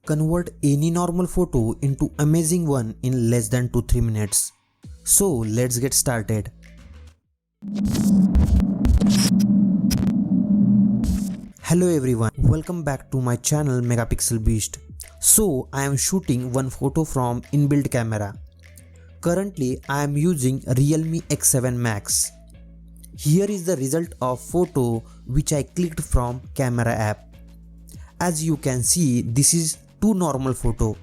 Convert any normal photo into amazing one in less than 2-3 minutes. So let's get started. Hello everyone, welcome back to my channel Megapixel Beast. So I am shooting one photo from inbuilt camera. Currently I am using Realme X7 Max. Here is the result of photo which I clicked from camera app. As you can see, this is two normal photo.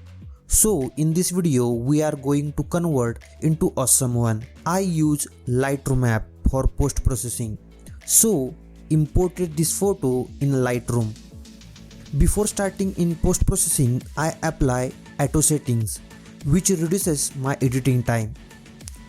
So in this video we are going to convert into awesome one. I use Lightroom app for post processing. So imported this photo in Lightroom. Before starting in post processing, I apply auto settings, which reduces my editing time.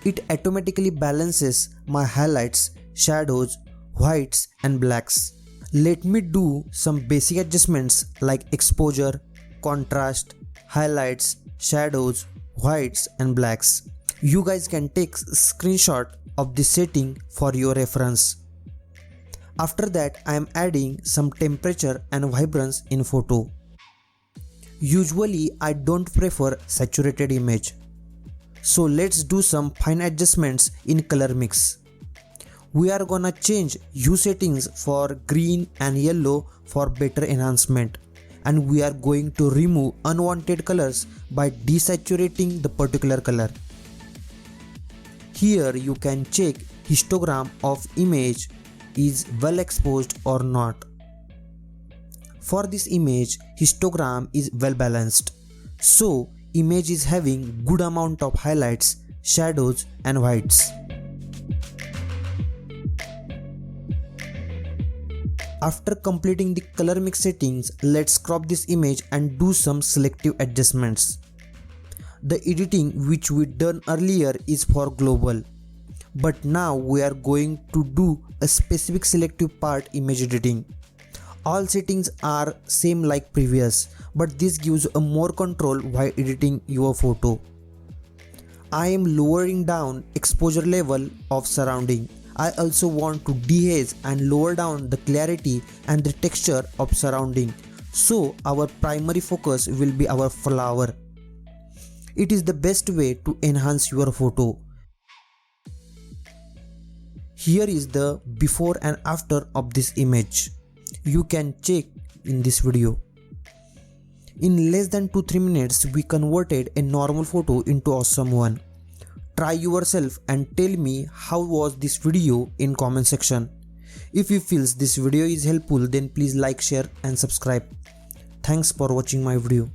It automatically balances my highlights, shadows, whites and blacks. Let me do some basic adjustments like exposure, contrast, highlights, shadows, whites and blacks. You guys can take a screenshot of this setting for your reference. After that, I am adding some temperature and vibrance in photo. Usually I don't prefer saturated image. So let's do some fine adjustments in color mix. We are gonna change hue settings for green and yellow for better enhancement. And we are going to remove unwanted colors by desaturating the particular color. Here you can check histogram of image is well exposed or not. For this image, histogram is well balanced. So image is having good amount of highlights, shadows and whites. After completing the color mix settings, let's crop this image and do some selective adjustments. The editing which we done earlier is for global, but now we are going to do a specific selective part image editing. All settings are same like previous, but this gives a more control while editing your photo. I am lowering down exposure level of surrounding. I also want to dehaze and lower down the clarity and the texture of surrounding. So our primary focus will be our flower. It is the best way to enhance your photo. Here is the before and after of this image. You can check in this video. In less than 2-3 minutes we converted a normal photo into awesome one. Try yourself and tell me how was this video in comment section. If you feel this video is helpful, then please like, share and subscribe. Thanks for watching my video.